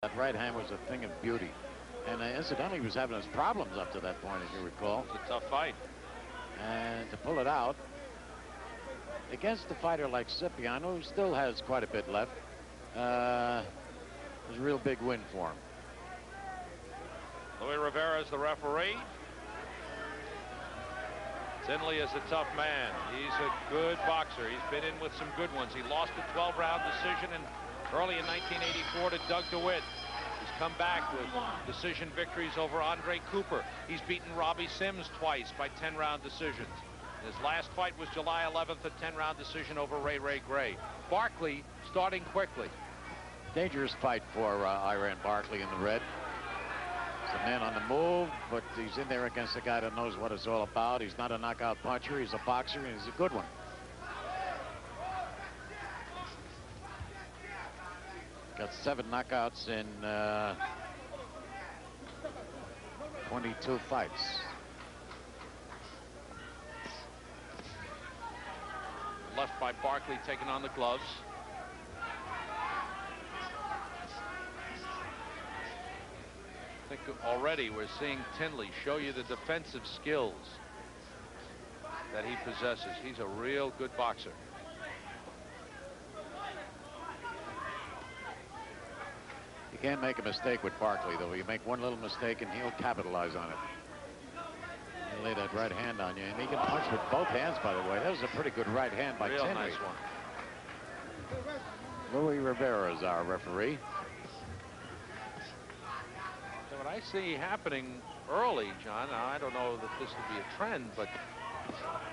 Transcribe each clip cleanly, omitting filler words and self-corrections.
That right hand was a thing of beauty. And incidentally, he was having his problems up to that point, as you recall. It's a tough fight. And to pull it out against a fighter like Scipion, who still has quite a bit left, was a real big win for him. Louis Rivera is the referee. Tinley is a tough man. He's a good boxer. He's been in with some good ones. He lost a 12-round decision early in 1984 to Doug DeWitt. He's come back with decision victories over Andre Cooper. He's beaten Robbie Sims twice by 10-round decisions. His last fight was July 11th, a 10-round decision over Ray Gray. Barkley starting quickly. Dangerous fight for Iran Barkley in the red. He's a man on the move, but he's in there against a guy that knows what it's all about. He's not a knockout puncher. He's a boxer, and he's a good one. Got 7 knockouts in 22 fights. Left by Barkley, taking on the gloves. I think already we're seeing Tinley show you the defensive skills that he possesses. He's a real good boxer. You can't make a mistake with Barkley, though. You make one little mistake and he'll capitalize on it. He'll lay that right hand on you, and he can punch with both hands, by the way. That was a pretty good right hand by Real Tinley. nice one. Louis Rivera is our referee. So what I see happening early, John, now I don't know that this will be a trend, but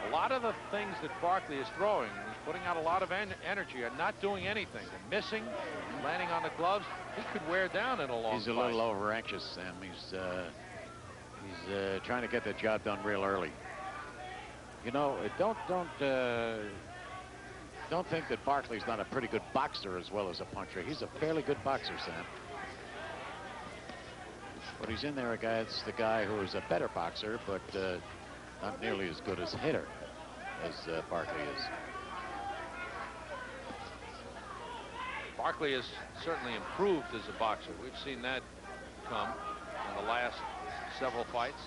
a lot of the things that Barkley is throwing, he's putting out a lot of energy and not doing anything, and missing, landing on the gloves. He could wear down in a long He's a little over anxious, Sam. He's trying to get the job done real early. You know, don't think that Barkley's not a pretty good boxer as well as a puncher. He's a fairly good boxer, Sam. But he's in there against the guy who is a better boxer, but not nearly as good as a hitter as Barkley is. Barkley has certainly improved as a boxer. We've seen that come in the last several fights.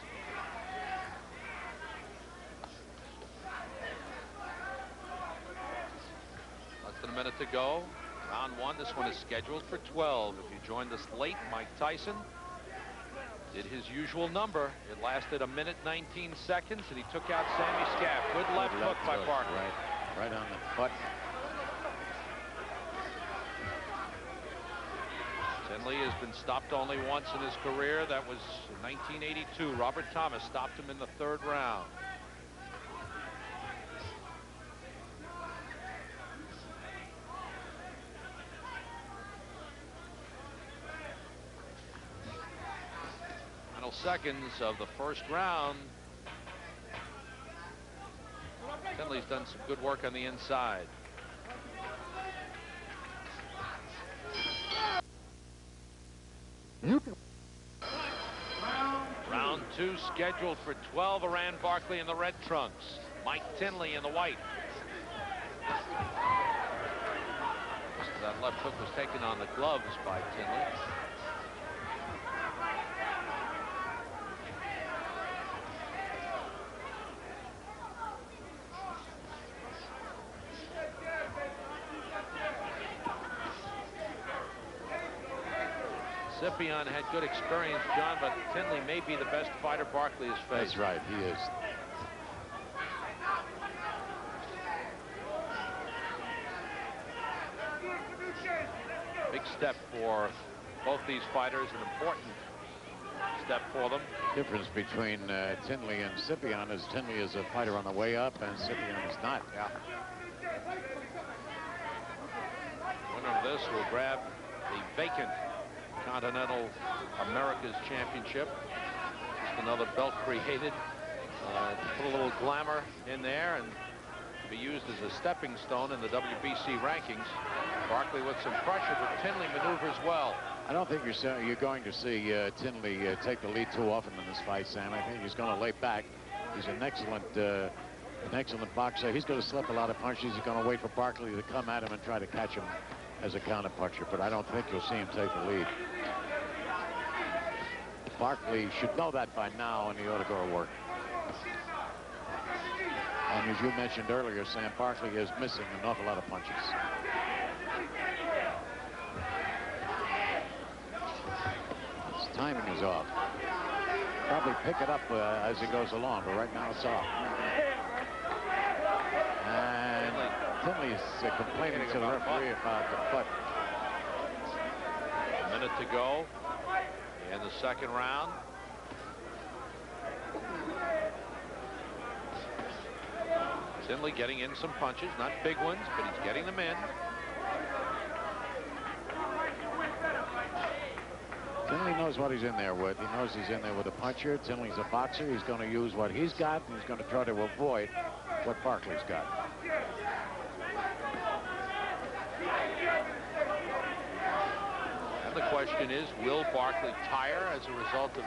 Less than a minute to go. Round 1. This one is scheduled for 12. If you joined us late, Mike Tyson did his usual number. It lasted 1:19 seconds, and he took out Sammy Scaff. Good left hook by Barkley. Right on the butt. Tinley has been stopped only once in his career. That was in 1982. Robert Thomas stopped him in the 3rd round. Final seconds of the 1st round. Tinley's done some good work on the inside. Round 2 scheduled for 12. Iran Barkley in the red trunks. Mike Tinley in the white. That left hook was taken on the gloves by Tinley. Scipion had good experience, John, but Tinley may be the best fighter Barkley has faced. That's right, he is. Big step for both these fighters, an important step for them. Difference between Tinley and Scipion is Tinley is a fighter on the way up, and Scipion is not. Yeah. Winner of this will grab the vacant Continental Americas Championship. Just another belt created to put a little glamour in there and be used as a stepping stone in the WBC rankings. Barkley with some pressure, but Tinley maneuvers well. I don't think you're going to see Tinley take the lead too often in this fight, Sam. I think he's going to lay back. He's an excellent boxer. He's going to slip a lot of punches. He's going to wait for Barkley to come at him and try to catch him as a counterpuncher, but I don't think you'll see him take the lead. Barkley should know that by now, and he ought to go to work. And as you mentioned earlier, Sam, Barkley is missing an awful lot of punches. His timing is off. Probably pick it up as he goes along, but right now it's off. And Tinley's complaining to the referee about the foot. A minute to go in the second round. Tinley getting in some punches, not big ones, but he's getting them in. Tinley knows what he's in there with. He knows he's in there with a puncher. Tinley's a boxer. He's going to use what he's got, and he's going to try to avoid what Barkley's got. And the question is, will Barkley tire as a result of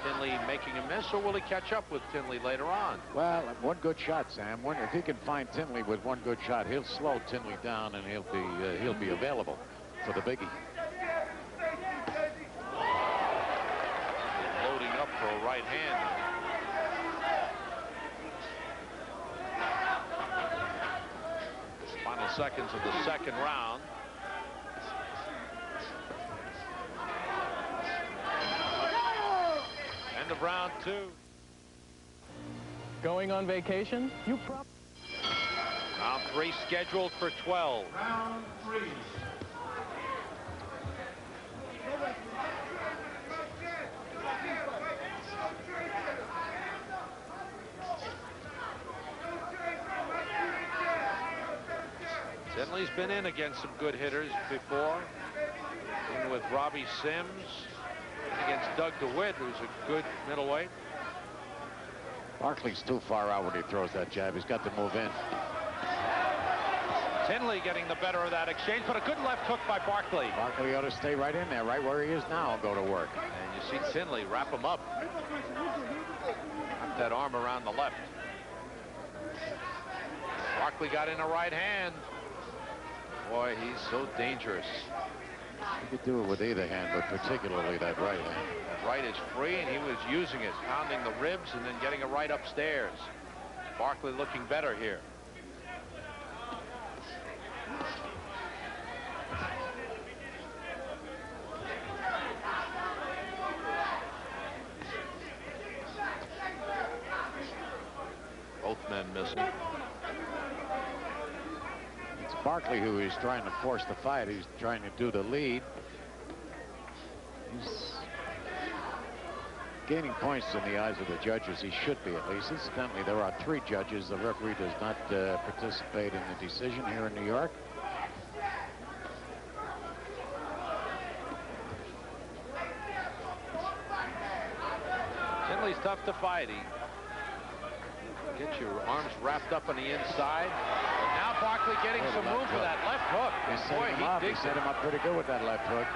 Tinley making a miss, or will he catch up with Tinley later on? Well, one good shot, Sam. If he can find Tinley with one good shot, he'll slow Tinley down, and he'll be available for the biggie. Loading up for a right hand. Final seconds of the second round. End of round 2. Going on vacation? Round 3 scheduled for 12. Round 3. Tinley's been in against some good hitters before. In with Robbie Sims. Against Doug DeWitt, who's a good middleweight. Barkley's too far out when he throws that jab. He's got to move in. Tinley getting the better of that exchange, but a good left hook by Barkley. Barkley ought to stay right in there, right where he is now, and go to work. And you see Tinley wrap him up. Wrap that arm around the left. Barkley got in a right hand. Boy, he's so dangerous. He could do it with either hand, but particularly that right hand. That right is free, and he was using it, pounding the ribs and then getting a right upstairs. Barkley looking better here. Both men missing. It's Barkley who is trying to force the fight. He's trying to do the lead. He's gaining points in the eyes of the judges. He should be, at least. Incidentally, there are 3 judges. The referee does not participate in the decision here in New York. Tinley's tough to fight. He gets your arms wrapped up on the inside. And now Barkley getting some room for that left hook. He set him up pretty good with that left hook.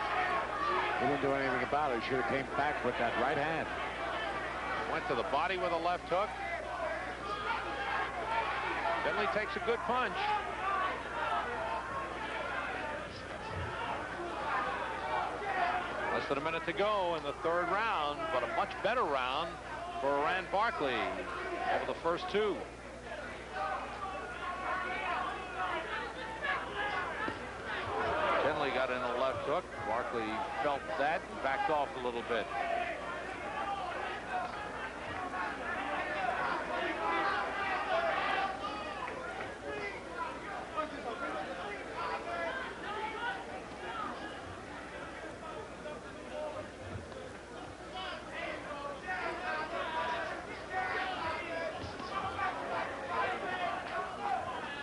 He didn't do anything about it. He should have came back with that right hand. Went to the body with a left hook. Tinley takes a good punch. Less than a minute to go in the third round, but a much better round for Rand Barkley over the first 2. Tinley got in a left hook. Barkley felt that and backed off a little bit.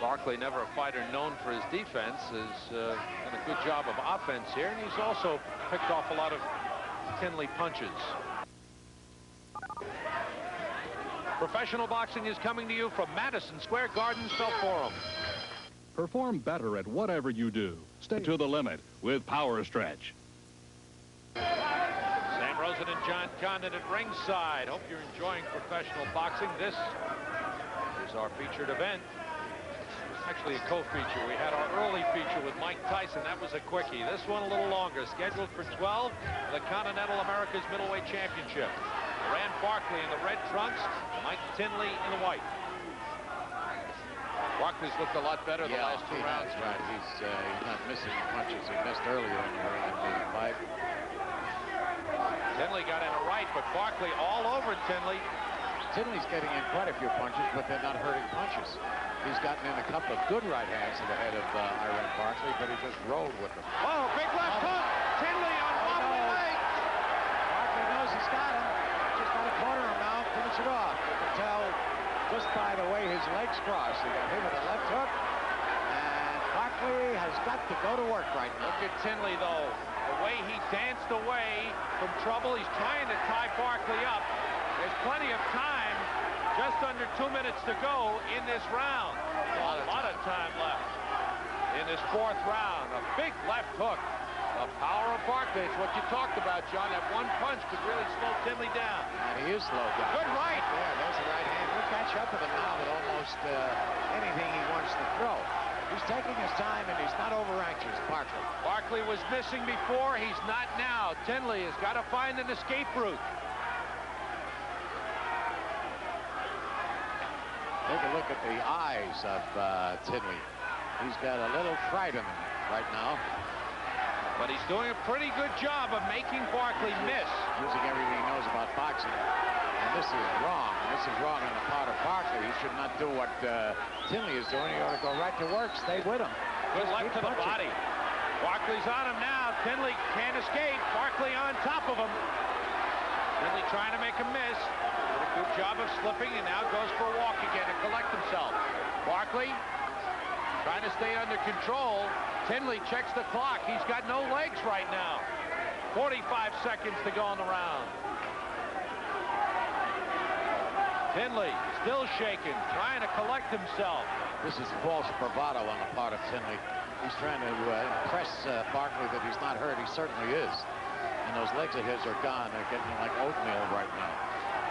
Barkley, never a fighter known for his defense, has done a good job of offense here, and he's also picked off a lot of Tinley punches. Professional boxing is coming to you from Madison Square Garden Self Forum. Perform better at whatever you do. Stay to the limit with Power Stretch. Sam Rosen and John Condon at ringside. Hope you're enjoying professional boxing. This is our featured event. Actually, a co-feature. We had our early feature with Mike Tyson. That was a quickie. This one a little longer. Scheduled for 12, the Continental Americas Middleweight Championship. Rand Barkley in the red trunks, Mike Tinley in the white. Barkley's looked a lot better the last 2 rounds. Right. He's not missing punches he missed earlier in the fight. Tinley got in a right, but Barkley all over Tinley. Tinley's getting in quite a few punches, but they're not hurting punches. He's gotten in a couple of good right hands to the head of Iran Barkley, but he just rolled with them. Oh, big left hook! Tinley on wobbly legs! Barkley knows he's got him. Just got to corner him now, finish it off. You can tell just by the way his legs cross. He got hit with a left hook, and Barkley has got to go to work right now. Look at Tinley, though. The way he danced away from trouble. He's trying to tie Barkley up. There's plenty of time. Just under 2 minutes to go in this round. A lot of time left in this 4th round. A big left hook. The power of Barkley. It's what you talked about, John. That one punch could really slow Tinley down. And he is slowed down. Good right. Yeah, there's the right hand. He'll catch up with him now with almost anything he wants to throw. He's taking his time, and he's not over-anxious, Barkley. Barkley was missing before. He's not now. Tinley has got to find an escape route. Take a look at the eyes of Tinley. He's got a little fright in him right now. But he's doing a pretty good job of making Barkley miss. Using everything he knows about boxing. And this is wrong. This is wrong on the part of Barkley. He should not do what Tinley is doing. He ought to go right to work, stay with him. Good left to the body. Barkley's on him now. Tinley can't escape. Barkley on top of him. Tinley trying to make him miss. Did a good job of slipping, and now goes for a walk again and collect himself. Barkley trying to stay under control. Tinley checks the clock. He's got no legs right now. 45 seconds to go in the round. Tinley still shaking, trying to collect himself. This is false bravado on the part of Tinley. He's trying to impress Barkley that he's not hurt. He certainly is. And those legs of his are gone. They're getting like oatmeal right now.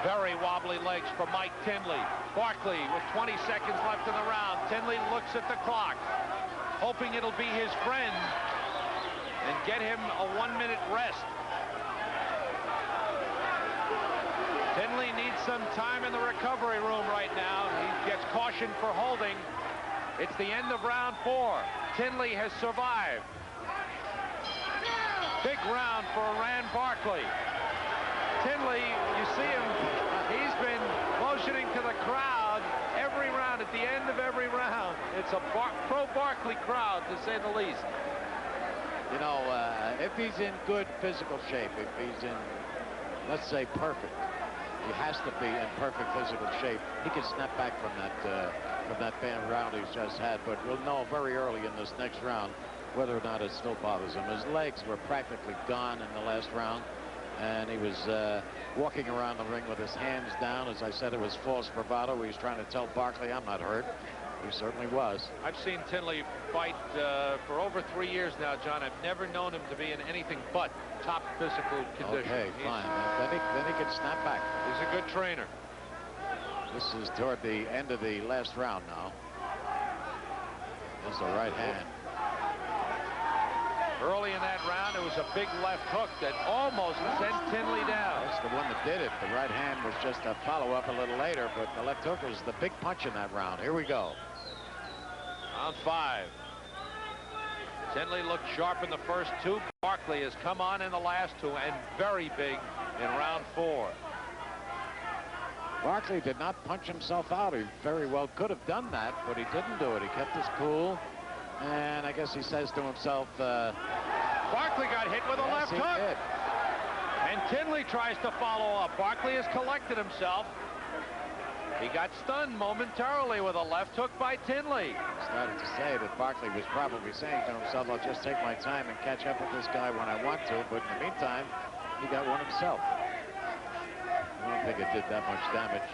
Very wobbly legs for Mike Tinley. Barkley with 20 seconds left in the round. Tinley looks at the clock, hoping it'll be his friend and get him a 1-minute rest. Tinley needs some time in the recovery room right now. He gets cautioned for holding. It's the end of round 4. Tinley has survived. Big round for Rand Barkley. Tinley, you see him, he's been motioning to the crowd every round, at the end of every round. It's a pro-Barkley crowd, to say the least. You know, if he's in good physical shape, if he's in, let's say, perfect, he has to be in perfect physical shape. He can snap back from that bad round he's just had, but we'll know very early in this next round whether or not it still bothers him. His legs were practically gone in the last round, and he was walking around the ring with his hands down. As I said, it was false bravado. He was trying to tell Barkley, I'm not hurt. He certainly was. I've seen Tinley fight for over 3 years now, John. I've never known him to be in anything but top physical condition. Okay, fine. Then he can snap back. He's a good trainer. This is toward the end of the last round now. There's the right hand. Early in that round, it was a big left hook that almost sent Tinley down. That's the one that did it. The right hand was just a follow-up a little later, but the left hook was the big punch in that round. Here we go. Round 5. Tinley looked sharp in the first 2. Barkley has come on in the last 2, and very big in round 4. Barkley did not punch himself out. He very well could have done that, but he didn't do it. He kept his cool. And I guess he says to himself, Barkley got hit with a left hook. Did. And Tinley tries to follow up. Barkley has collected himself. He got stunned momentarily with a left hook by Tinley. Started to say that Barkley was probably saying to himself, I'll just take my time and catch up with this guy when I want to. But in the meantime, he got one himself. I don't think it did that much damage.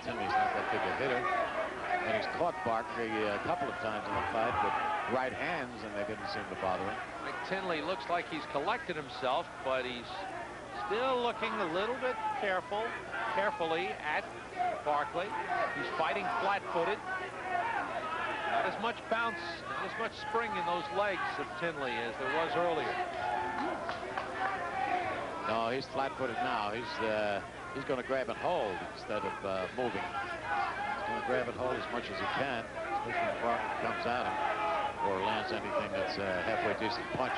Tinley's not that big a hitter. And he's caught Barkley a couple of times in the fight with right hands, and they didn't seem to bother him. Mike Tinley looks like he's collected himself, but he's still looking a little bit carefully at Barkley. He's fighting flat-footed. Not as much bounce, not as much spring in those legs of Tinley as there was earlier. No, he's flat-footed now. He's going to grab and hold instead of moving. He's going to grab and hold as much as he can, especially when Barkley comes at him or lands anything that's a halfway decent punch.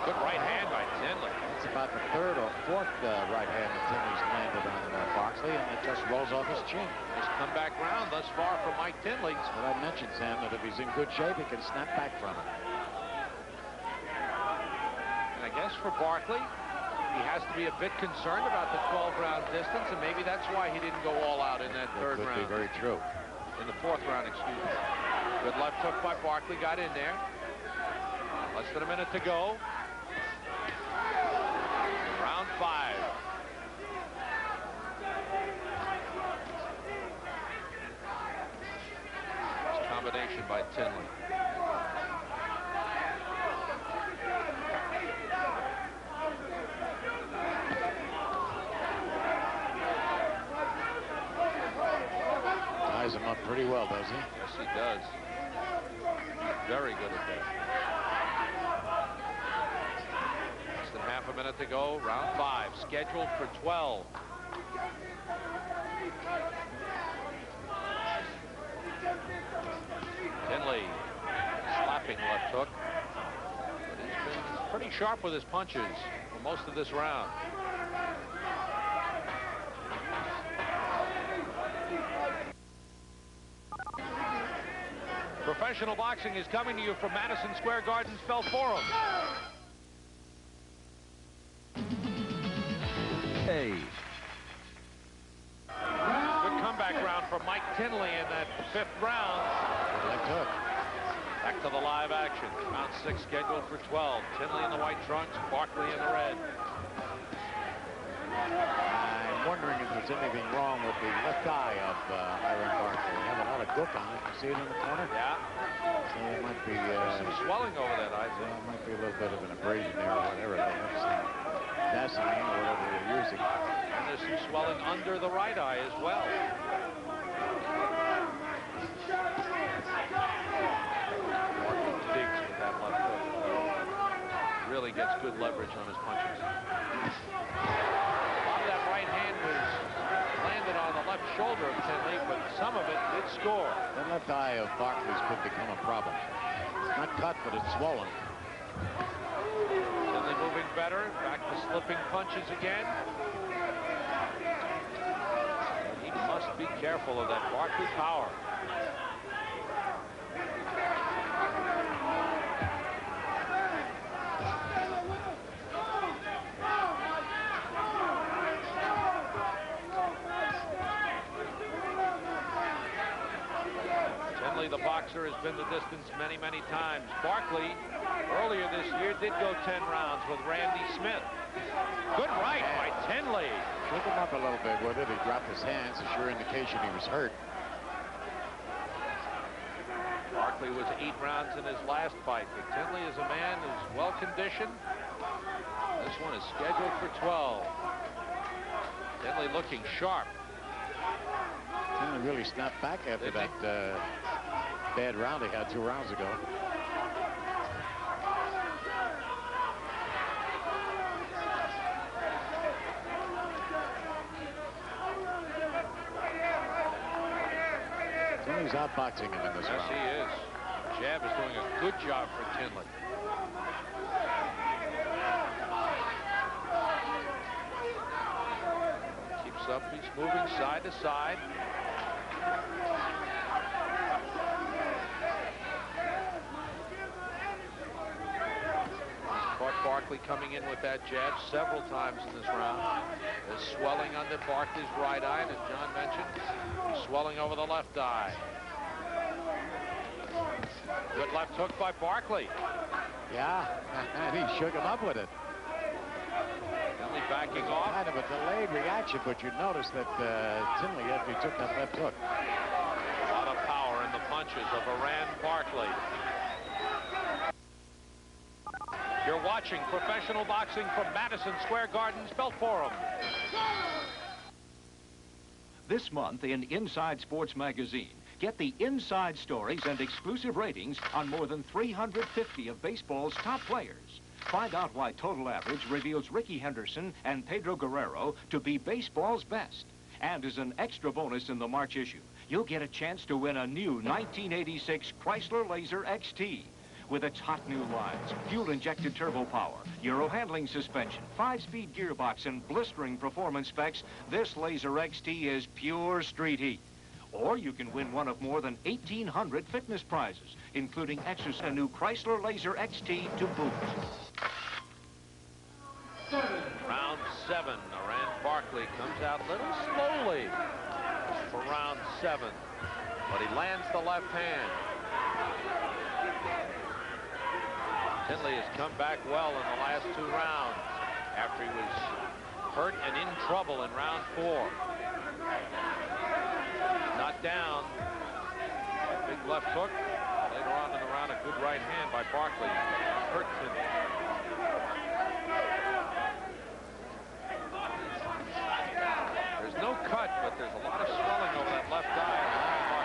Good right hand by Tinley. It's about the third or fourth right hand that Tinley's landed on Barkley, and it just rolls off his chin. Nice comeback round thus far from Mike Tinley. That's what I mentioned, Sam, that if he's in good shape, he can snap back from it. And I guess for Barkley, he has to be a bit concerned about the 12-round distance, and maybe that's why he didn't go all out in that third round. Could be very true. In the fourth round, excuse me. Good left hook by Barkley, got in there. Less than a minute to go. Round 5. Nice combination by Tinley. Ties him up pretty well, does he? Yes, he does. He's very good at that. Less than half a minute to go. Round 5, scheduled for 12. Tinley slapping left hook. But he's been pretty sharp with his punches for most of this round. Professional boxing is coming to you from Madison Square Garden's Bell Forum. Hey. Good comeback round for Mike Tinley in that 5th round. Good left hook. Back to the live action. Round 6 scheduled for 12. Tinley in the white trunks, Barkley in the red. I'm wondering if there's anything wrong with the left eye of Iron Barkley. They have a lot of gook on it. You see it in the corner? Yeah. So it might be Some swelling over that eye. it might be a little bit of an abrasion there or whatever. They have some Vaseline or whatever they're using. And there's some swelling under the right eye as well. Barkley digs with that left hook. Really gets good leverage on his punches. That right hand was landed on the left shoulder of Tinley, but some of it did score. The left eye of Barkley's could become a problem. It's not cut, but it's swollen. Tinley moving better, back to slipping punches again. He must be careful of that Barkley power. The boxer has been the distance many, many times. Barkley, earlier this year, did go 10 rounds with Randy Smith. Good right by Tinley. Shook him up a little bit with it. He dropped his hands, a sure indication he was hurt. Barkley was 8 rounds in his last fight, but Tinley is a man who's well-conditioned. This one is scheduled for 12. Tinley looking sharp. Tinley really snapped back after that bad round he had 2 rounds ago. Tinley's outboxing him in this round. Yes, he is. Jab is doing a good job for Tinley. Keeps up. He's moving side to side. Barkley coming in with that jab several times in this round. There's swelling under Barkley's right eye, and as John mentioned, he's swelling over the left eye. Good left hook by Barkley. Yeah, and he shook him up with it. Tinley backing off. Kind of a delayed reaction, but you notice that Tinley actually took that left hook. A lot of power in the punches of Iran Barkley. You're watching professional boxing from Madison Square Garden's Bell Forum. This month in Inside Sports Magazine, Get the inside stories and exclusive ratings on more than 350 of baseball's top players. Find out why Total Average reveals Ricky Henderson and Pedro Guerrero to be baseball's best. And as an extra bonus in the March issue, you'll get a chance to win a new 1986 Chrysler Laser XT. With its hot new lines, fuel-injected turbo power, Euro handling suspension, 5-speed gearbox, and blistering performance specs, this Laser XT is pure street heat. Or you can win one of more than 1,800 fitness prizes, including exercise a new Chrysler Laser XT to boot. Round 7. Rand Barkley comes out a little slowly for round 7, but he lands the left hand. Tinley has come back well in the last 2 rounds after he was hurt and in trouble in round 4. Not down. A big left hook. Later on in the round, a good right hand by Barkley. Hurt Tinley. There's no cut, but there's a lot of swelling over that left eye.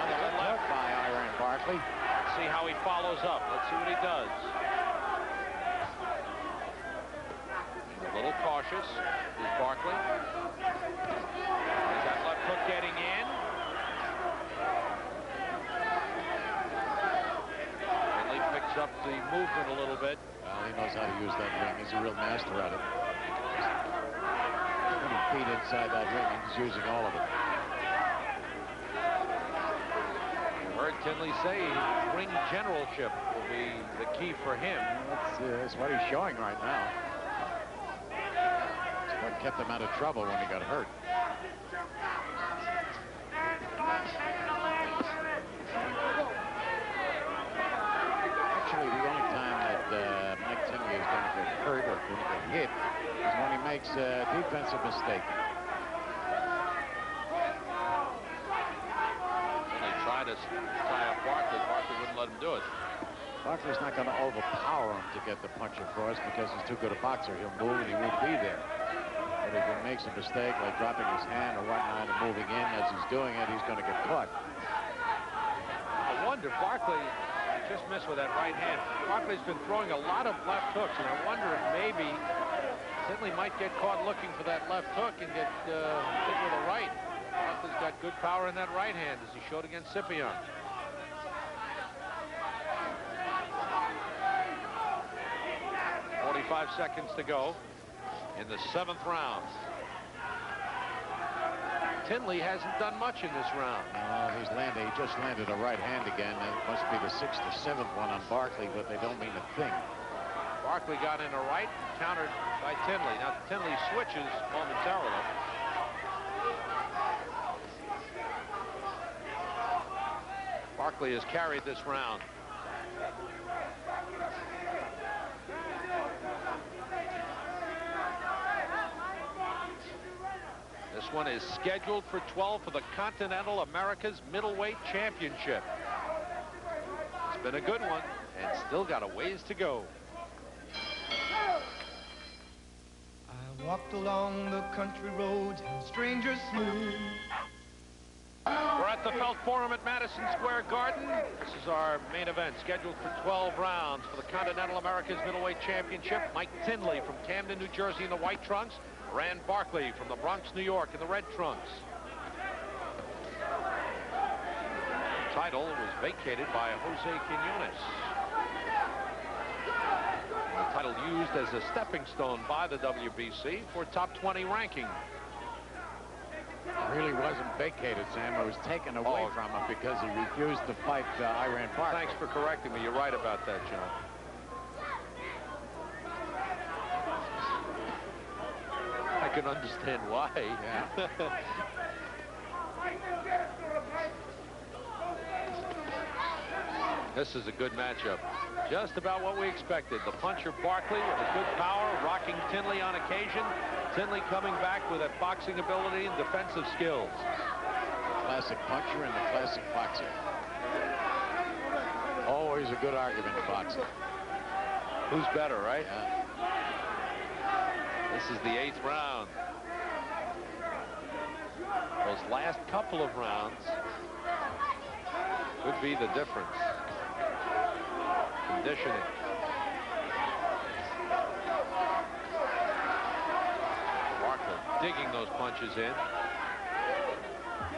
Another left by Iran Barkley. Let's see how he follows up. Let's see what he does. A little cautious is Barkley. Is that left hook getting in? Tinley picks up the movement a little bit. Well, he knows how to use that ring. He's a real master at it. 20 feet inside that ring, and he's using all of it. You heard Tinley say ring generalship will be the key for him. That's what he's showing right now. It's what kept him out of trouble when he got hurt. Actually, the only time that Mike Tinley is going to get hurt or going to get hit is when he makes a defensive mistake. Tinley tried to tie up Barkley. Barkley wouldn't let him do it. Barkley's not going to overpower him to get the punch across because he's too good a boxer. He'll move and he won't be there. But if he makes a mistake, like dropping his hand or whatnot and moving in as he's doing it, he's going to get caught. I wonder, Barkley just missed with that right hand. Barkley's been throwing a lot of left hooks, and I wonder if maybe Tinley might get caught looking for that left hook and get hit with a right. Barkley's got good power in that right hand, as he showed against Scipion. 45 seconds to go in the 7th round. Tinley hasn't done much in this round. He just landed a right hand again. It must be the 6th or 7th one on Barkley, but they don't mean a thing. Barkley got in a right, countered by Tinley. Now Tinley switches momentarily. Barkley has carried this round. This one is scheduled for 12 for the Continental Americas Middleweight Championship. It's been a good one and still got a ways to go. I walked along the country roads and strangers smooth. We're at the Felt Forum at Madison Square Garden. This is our main event, scheduled for 12 rounds for the Continental Americas Middleweight Championship. Mike Tinley from Camden, New Jersey in the white trunks. Rand Barkley from the Bronx, New York in the red trunks. The title was vacated by Jose Quinones. The title used as a stepping stone by the WBC for top 20 ranking. It really wasn't vacated, Sam. It was taken away from him because he refused to fight Iran Barkley. Thanks for correcting me. You're right about that, John. I can understand why. Yeah. This is a good matchup. Just about what we expected. The puncher Barkley with good power, rocking Tinley on occasion. Tinley coming back with that boxing ability and defensive skills. Classic puncher and the classic boxer. Always a good argument in boxing. Who's better, right? Yeah. This is the 8th round. Those last couple of rounds Could be the difference. Conditioning. Barkley digging those punches in.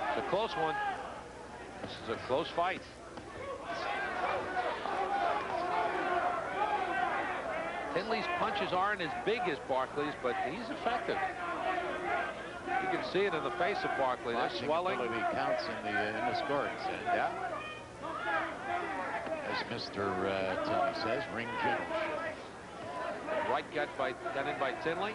It's a close one. This is a close fight. Tinley's punches aren't as big as Barkley's, but he's effective. You can see it in the face of Barkley. They're swelling. Ability counts in the scoring sense. Yeah. As Mr. Tinley says, ring generalship. Right gut done in by Tinley.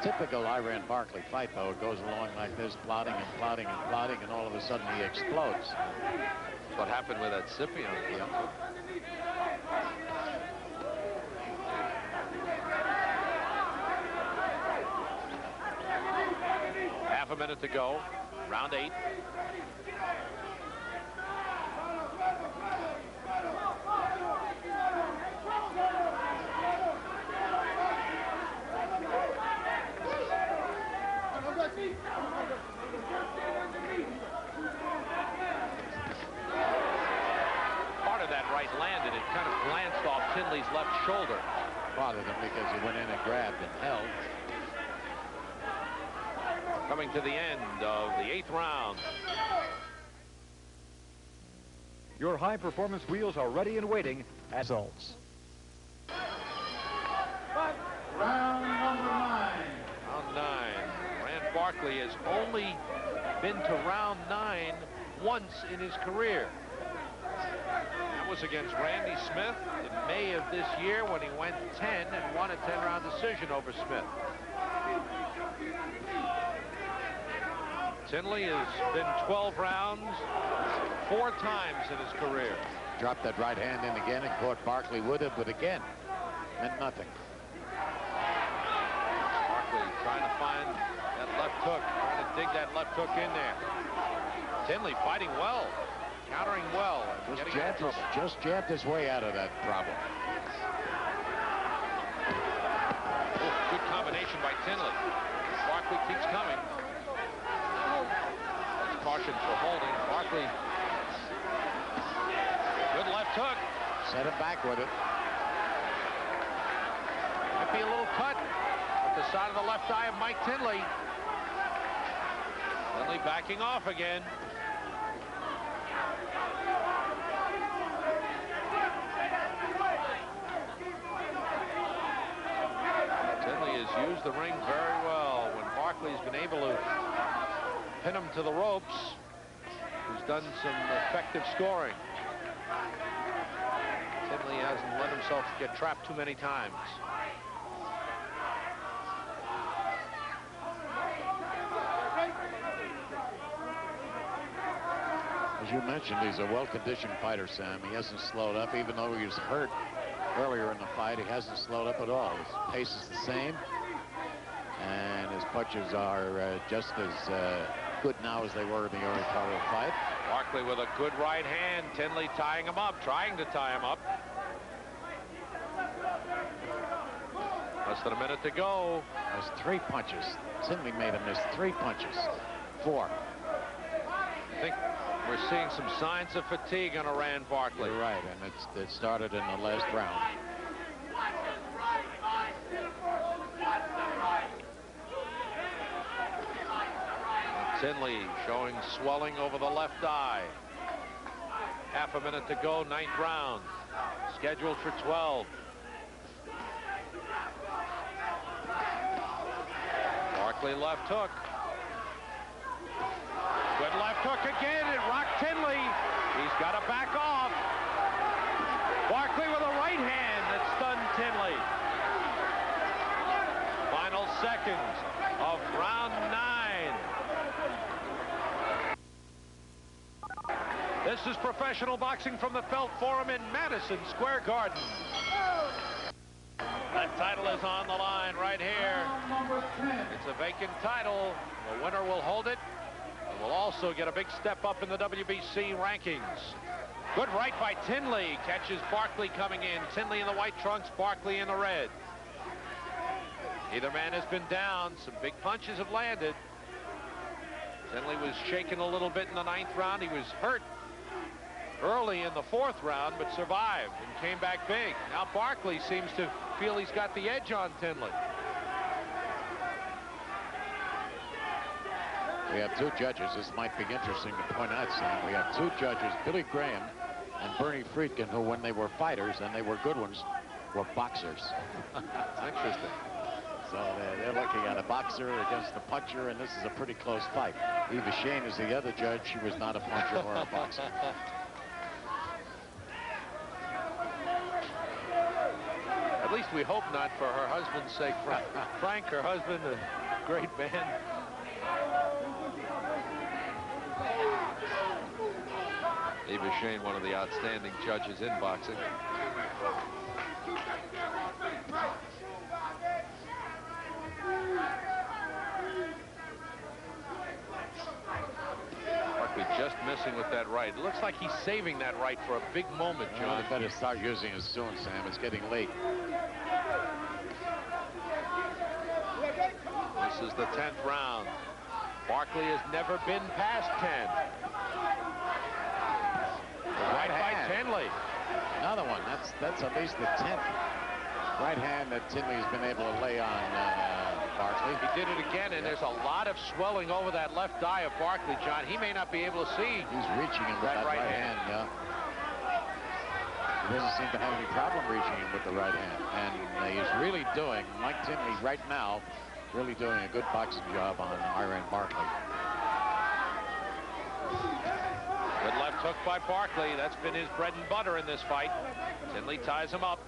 Typical Iran Barkley fight, though. It goes along like this, plotting and plotting and plotting, and all of a sudden he explodes. That's what happened with that Scipio. Yeah. Half a minute to go. Round 8. Part of that right landed. It kind of glanced off Tinley's left shoulder. Bothered him because he went in and grabbed and held. Coming to the end of the 8th round. Your high-performance wheels are ready and waiting at results. Round number 9. Round 9. Rand Barkley has only been to round 9 once in his career. That was against Randy Smith in May of this year when he went 10 and won a 10-round decision over Smith. Tinley has been 12 rounds 4 times in his career. Dropped that right hand in again and caught Barkley with it, but again, meant nothing. Barkley trying to find that left hook, trying to dig that left hook in there. Tinley fighting well, countering well. Just jabbed his way out of that problem. Oh, good combination by Tinley. Barkley keeps coming. That's caution for holding. Barkley. Good left hook. Set him back with it. Might be a little cut at the side of the left eye of Mike Tinley. Tinley backing off again. Tinley has used the ring very well. When Barkley's been able to pin him to the ropes, he's done some effective scoring. Tinley hasn't let himself get trapped too many times. As you mentioned, he's a well-conditioned fighter, Sam. He hasn't slowed up, even though he was hurt earlier in the fight. He hasn't slowed up at all. His pace is the same, and his punches are just as good now as they were in the early part of the fight. Barkley with a good right hand. Tinley tying him up, trying to tie him up. Less than a minute to go. There's 3 punches. Tinley made him miss 3 punches. 4. I think we're seeing some signs of fatigue on Rand Barkley. You're right, and it started in the last round. Tinley showing swelling over the left eye. Half a minute to go, 9th round. Scheduled for 12. Barkley left hook. Good left hook again. It rocked Tinley. He's got to back off. Barkley with a right hand that stunned Tinley. Final seconds of round 9. This is professional boxing from the Felt Forum in Madison Square Garden. That title is on the line right here. It's a vacant title. The winner will hold it. And will also get a big step up in the WBC rankings. Good right by Tinley. Catches Barkley coming in. Tinley in the white trunks, Barkley in the red. Either man has been down. Some big punches have landed. Tinley was shaken a little bit in the 9th round. He was hurt early in the 4th round, but survived and came back big. Now Barkley seems to feel he's got the edge on Tinley. We have 2 judges. This might be interesting to point out, Sam. We have 2 judges, Billy Graham and Bernie Friedkin, who, when they were fighters, and they were good ones, were boxers. Interesting. So they're looking at a boxer against a puncher, and this is a pretty close fight. Eva Shane is the other judge. She was not a puncher or a boxer. At least we hope not, for her husband's sake. Frank, her husband, a great man. Eva Shane, one of the outstanding judges in boxing. Barkley just missing with that right. It looks like he's saving that right for a big moment, John. You better start using it soon, Sam. It's getting late. This is the 10th round. Barkley has never been past 10. Right by Tinley. Another one. That's at least the 10th right hand that Tinley has been able to lay on Barkley. He did it again, and there's a lot of swelling over that left eye of Barkley, John. He may not be able to see. He's reaching him with that right hand. Yeah. He doesn't seem to have any problem reaching him with the right hand. And he's really doing, Mike Tinley right now, really doing a good boxing job on Iran Barkley. Good left hook by Barkley. That's been his bread and butter in this fight. Tinley ties him up.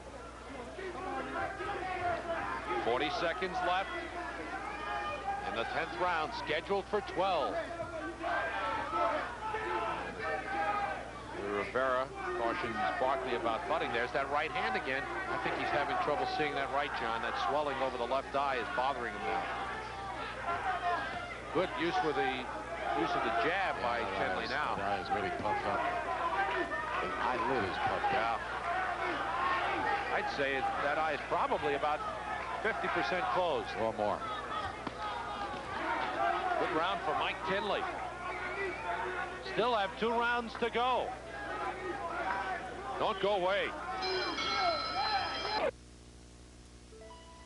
40 seconds left in the 10th round, scheduled for 12. Rivera cautions Barkley about butting. There's that right hand again. I think he's having trouble seeing that right, John. That swelling over the left eye is bothering him now. Good use with the use of the jab by Tinley now. The eye is really puffed up. The eyelid is puffed out. I'd say that eye is probably about 50% closed. Or more. Good round for Mike Tinley. Still have 2 rounds to go. Don't go away.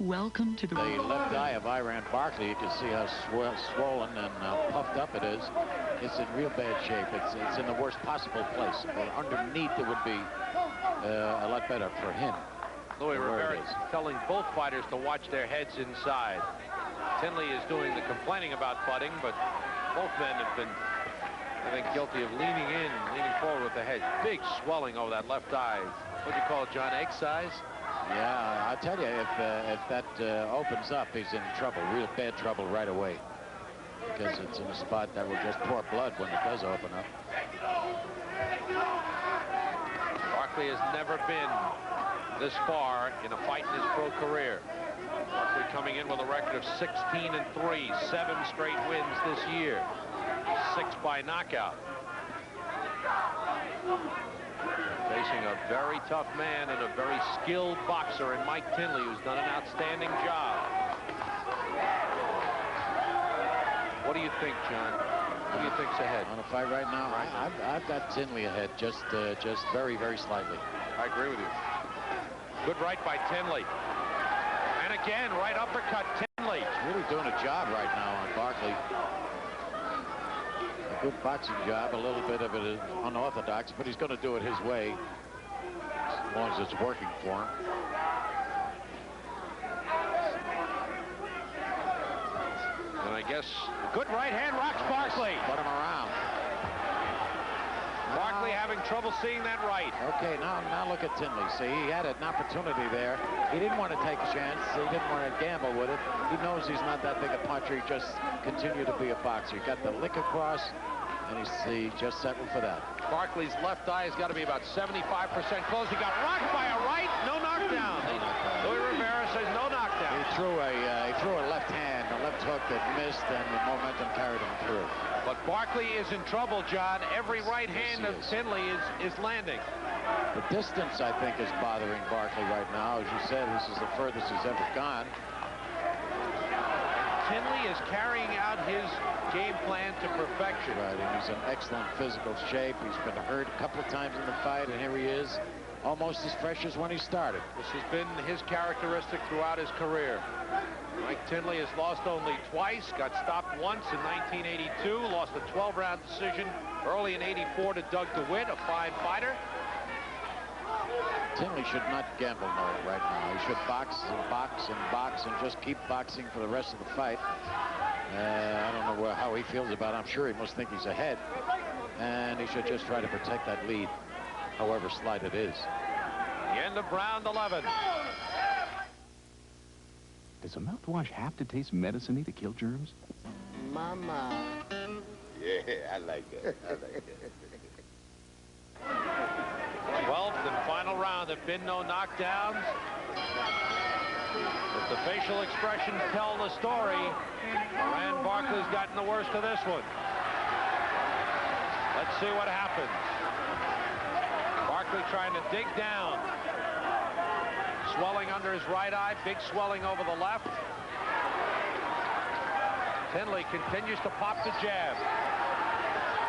Welcome to the left eye of Iran Barkley. You can see how swollen and puffed up it is. It's in real bad shape. It's in the worst possible place. Or underneath, it would be a lot better for him. Louis Rivera is telling both fighters to watch their heads inside. Tinley is doing the complaining about butting, but both men have been, I think, guilty of leaning in, leaning forward with the head. Big swelling over that left eye. What do you call it, John? Egg size? Yeah, I'll tell you, if that opens up, he's in trouble, real bad trouble right away. Because it's in a spot that will just pour blood when it does open up. Barkley has never been this far in a fight in his pro career. Barkley coming in with a record of 16-3, 7 straight wins this year, 6 by knockout. Facing a very tough man and a very skilled boxer in Mike Tinley, who's done an outstanding job. What do you think, John? What do you think's ahead? On a fight right now, I've got Tinley ahead, just very, very slightly. I agree with you. Good right by Tinley. And again, right uppercut, Tinley. He's really doing a job right now on Barkley. A good boxing job, a little bit of it is unorthodox, but he's going to do it his way, as long as it's working for him. And I guess good right hand rocks Barkley. Put him around. Barkley having trouble seeing that right. Okay, now look at Tinley. See, he had an opportunity there. He didn't want to take a chance. He didn't want to gamble with it. He knows he's not that big a puncher. He just continued to be a boxer. He got the lick across, and he just settled for that. Barkley's left eye has got to be about 75% closed. He got rocked by a right. No knockdown. Louis Rivera says no knockdown. He threw a left hand, a left hook that missed, and the momentum carried him through. But Barkley is in trouble, John. Every right hand of Tinley is landing. The distance, I think, is bothering Barkley right now. As you said, this is the furthest he's ever gone. Tinley is carrying out his game plan to perfection. Right, and he's in excellent physical shape. He's been hurt a couple of times in the fight, and here he is, almost as fresh as when he started. This has been his characteristic throughout his career. Mike Tinley has lost only twice, got stopped once in 1982, lost a 12-round decision early in '84 to Doug DeWitt, a fine fighter. Tinley should not gamble right now. He should box and box and box and just keep boxing for the rest of the fight. I don't know how he feels about it. I'm sure he must think he's ahead. And he should just try to protect that lead, however slight it is. The end of round 11. Does a mouthwash have to taste medicine-y to kill germs? Mama. Yeah, I like that. I like that. 12th and final round. There have been no knockdowns. But the facial expressions tell the story. Rand Barkley's gotten the worst of this one. Let's see what happens. Barkley trying to dig down. Swelling under his right eye, big swelling over the left. Tinley continues to pop the jab.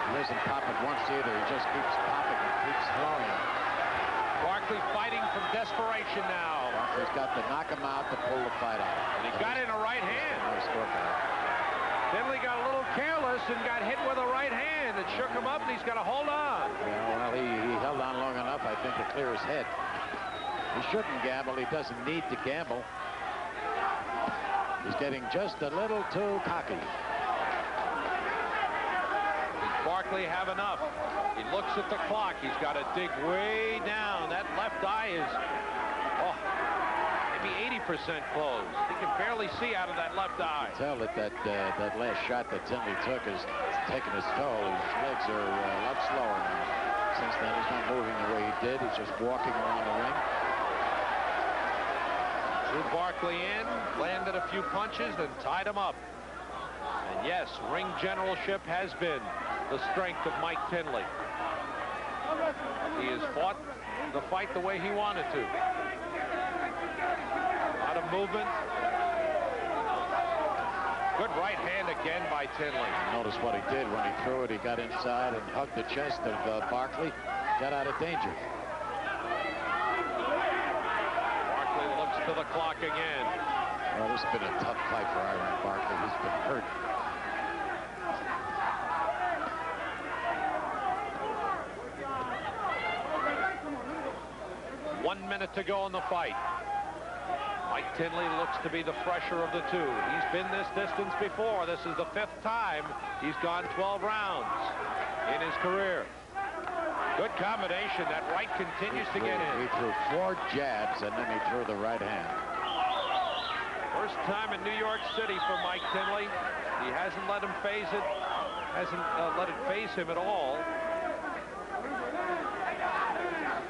He doesn't pop it once either. He just keeps popping and keeps throwing. Barkley fighting from desperation now. Barkley's got to knock him out to pull the fight out. And he got in a right hand. Nice workout. Tinley got a little careless and got hit with a right hand. It shook him up, and he's got to hold on. Yeah, well, he held on long enough, I think, to clear his head. He shouldn't gamble. He doesn't need to gamble. He's getting just a little too cocky. Does Barkley have enough? He looks at the clock. He's got to dig way down. That left eye is, maybe 80% closed. He can barely see out of that left eye. You can tell that last shot that Tinley took is taking his toll. His legs are a lot slower now. Since then, he's not moving the way he did. He's just walking around the ring. Drew Barkley in, landed a few punches, then tied him up. And yes, ring generalship has been the strength of Mike Tinley. He has fought the fight the way he wanted to. A lot of movement. Good right hand again by Tinley. Notice what he did when he threw it. He got inside and hugged the chest of Barkley. Got out of danger. Barkley looks to the clock again. Well, this has been a tough fight for Iron Barkley. He's been hurt. One minute to go in the fight. Mike Tinley looks to be the fresher of the two. He's been this distance before. This is the 5th time he's gone 12 rounds in his career. Good combination. That right continues to get in. He threw 4 jabs, and then he threw the right hand. First time in New York City for Mike Tinley. He hasn't let him phase it. Hasn't let it phase him at all.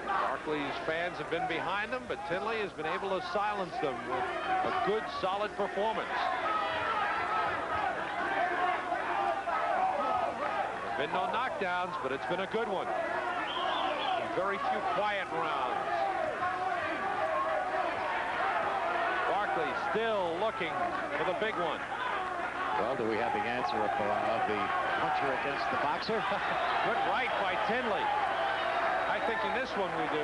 Barkley's fans have been behind him, but Tinley has been able to silence them with a good, solid performance. There have been no knockdowns, but it's been a good one. Very few quiet rounds. Barkley still looking for the big one. Well, do we have the answer of the puncher against the boxer? Good right by Tinley. I think in this one we do.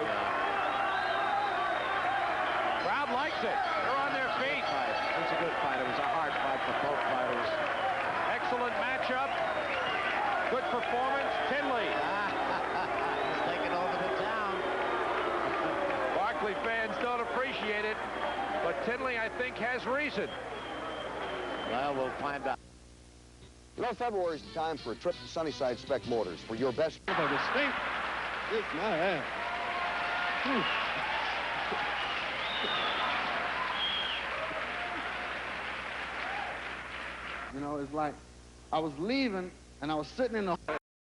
Crowd likes it. They're on their feet. It was a good fight. It was a hard fight for both fighters. Excellent matchup. Good performance. Tinley. He's taking over the town. Barkley fans don't appreciate it, but Tinley, I think, has reason. Well, we'll find out. You know, February is the time for a trip to Sunnyside Spec Motors for your best... Kick my ass. You know, it's like I was leaving and I was sitting in the